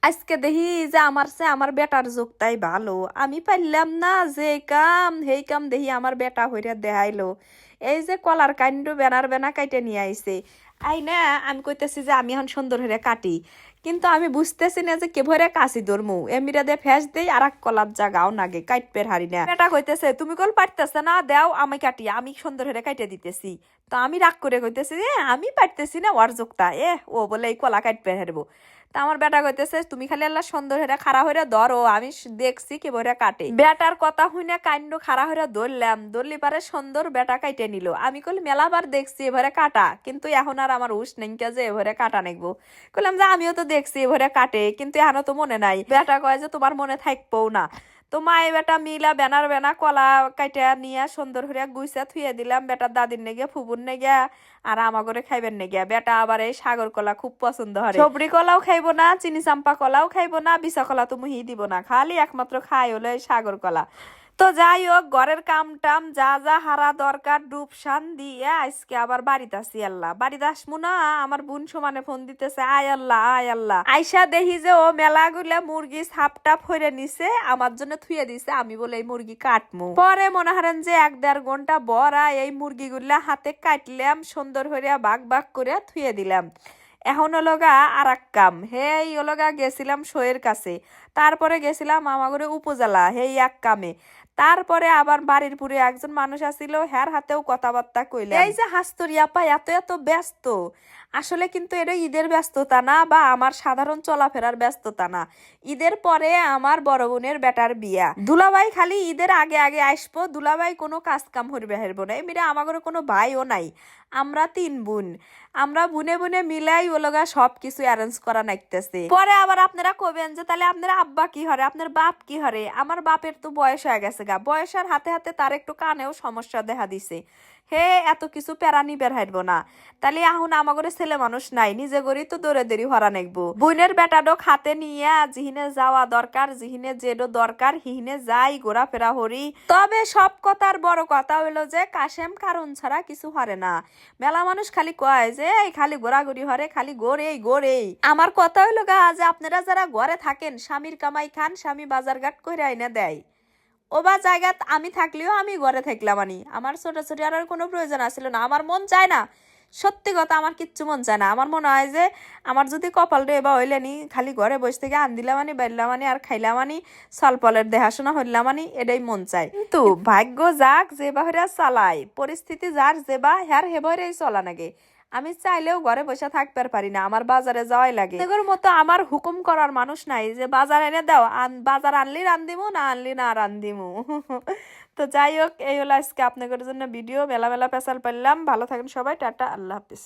আজকে দেখি যে আমার বেটার যোগটাই ভালো। আমি পারলাম না যে কাম হেই কাম দেখি আমার বেটা হইরা দেখাইলো। এই যে কলার কাণ্ড বেনার বেনা কাইটে নিয়ে আইছে। আই না আমি কইতেছি যে আমি এখন সুন্দর হইরা কাটি, কিন্তু আমি বুঝতেছি না যে কেভরে কাশি ধরমু। এমিরা দে ফেস দেই আর এক কলার জাগাও নাগে কাটপের হারি না। বেটা কইতেছে তুমি কল পারতেছে না, দাও আমি কাটি, আমি সুন্দর হইরা কাইটে দিতেছি। তো আমি রাগ করে কইতেছি যে আমি পারতেছি না, ওর যোগটা ও বলে এই কলা কাটপের হারবো। তা আমার বেটা কইতেছে তুমি খালি আল্লাহ সুন্দর হইরা খাড়া হইরা ধরো, আমি দেখছি কি বইরা কাটে। বেটার কথা হইনা কাণ্ড খাড়া হইরা ধরলাম, ধরলি পারে সুন্দর বেটা কাইটে নিল। আমি কইলি মেলাবার দেখছি এবারে কাটা, কিন্তু এখন আর আমার হুশ নেই যে এবারে কাটা নেকবো। কইলাম যে আমিও তো দেখছি এবারে কাটে, কিন্তু এখনো তো মনে নাই। বেটা কয় যে তোমার মনে থাকবো না। তো মায়ে বেটা মিলা বেনার বেনা কলা কাইটা নিয়ে সুন্দর হইয়া গুইসা থুয়ে দিলাম বেটার দাদির নেগে ফুবুর নেগে আর আমাগরে খাইবেন নেগে। বেটা আবার এই সাগর কলা খুব পছন্দ হয়, সবরি কলাও খাইবো না, চিনি চাম্পা কলাও খাইবো না, বিছা কলা তো মুহি দিব না, খালি একমাত্র খাই হলো এই সাগর কলা। তো যাই হোক, ঘরের কাম টাম যা যা হারা দরকার ডুবসান দিয়ে আজকে আবার বাড়িতে আসি। আল্লাহ বাড়িতে আসমু না, আমার বোন সমানে ফোন দিতেছে আয় আল্লাহ আয় আল্লাহ। আইসা দেখি যে ও মেলা গুলা মুরগি সাপ টাপ হইরে নিছে, আমার জন্য থুয়ে দিছে। আমি বলে এই মুরগি কাটমু। পরে মনে হারেন যে 1-1.5 ঘন্টা বড়া এই মুরগি গুলা হাতে কাটলাম, সুন্দর হইয়া বাগ বাগ করে থুয়ে দিলাম। এখন হলোগা আর এক কাম, হেই হলোগা গেছিলাম শোয়ের কাছে, তারপরে গেছিলাম আমাগরে উপজেলা হেই এক কামে। তারপরে আবার বাড়ির পুরে একজন মানুষ আসিল, হ্যার হাতেও কথাবার্তা কইলাম। এই যে হাস্তরি আপা এত এত ব্যস্ত, আসলে কিন্তু এটা ঈদের ব্যস্ততা না বা আমার সাধারণ চলাফেরার ব্যস্ততা না। ঈদের পরে আমার বড় বোনের বেটার বিয়া। দুলাভাই খালি ঈদের আগে আগে আসবো, দুলাভাই কোনো কাজ কাম হইবে হারবো না। এমনি আমাদের কোনো ভাইও নাই, আমরা 3 বোন। আমরা বুনে বুনে মিলাই ওলগা সবকিছু অ্যারেঞ্জ করা নাইতেছে। পরে আবার আপনারা কবেন যে তাহলে আপনার আব্বা কি হরে, আপনার বাপ কি হরে। আমার বাপের তো বয়স হয়ে গেছে গা, বয়সের হাতে হাতে তার একটু কানেও সমস্যা দেখা দিছে। হে এত কিছু প্যারানি বের হাইব না, তাহলে এখন আমাগরে ছেলে মানুষ নাই, নিজে করি তো দৌড়ে দেরি হরা নেকবো। বোনের বেটাডো হাতে নিয়ে জিহিনে যাওয়া দরকার, জিহিনে যেডো দরকার হিহিনে যাই ঘোরাফেরা হরি। তবে সব কথার বড় কথা হইলো যে কাশেম কারণ ছাড়া কিছু হরে না। মেলা মানুষ খালি কয় যে এই খালি ঘোরাঘুরি হরে, খালি গোরেই গোরেই। আমার কথা হইলো গা যে আপনারা যারা ঘরে থাকেন স্বামীর কামাই খান, স্বামী বাজার ঘাট কইরা আইনা দেয়। ওবা জায়গাত আমি থাকলেও আমি ঘরে থাকলাম, আমার ছোটাছুটি আর কোনো প্রয়োজন আসছিল না। আমার মন চায় না, সত্যি কথা আমার কিচ্ছু মন চায় না। আমার মনে হয় যে আমার যদি কপাল রে বা হইলেনি খালি ঘরে বসে থেকে আনদিলাম বাইরলাম আর খাইলাম সলপলের দেখাশোনা হইলাম এটাই মন চায়। কিন্তু ভাগ্য যাক যে বাহিরা চালায়, পরিস্থিতি যার যে বা হ্যার হেবরেই চলা নাগে। আমি চাইলেও ঘরে বসে থাকতে পারি না, আমার বাজারে যাওয়াই লাগে। এগুলোর মতো আমার হুকুম করার মানুষ নাই যে বাজার এনে দাও, বাজার আনলি রান্দিমু, না আনলি না রান্দিমু। তো যাই হোক, এই হলো আজকে আপনাদের জন্য ভিডিও। মেলা মেলা পেশাল পাইলাম। ভালো থাকেন সবাই, টাটা, আল্লাহ হাফিজ।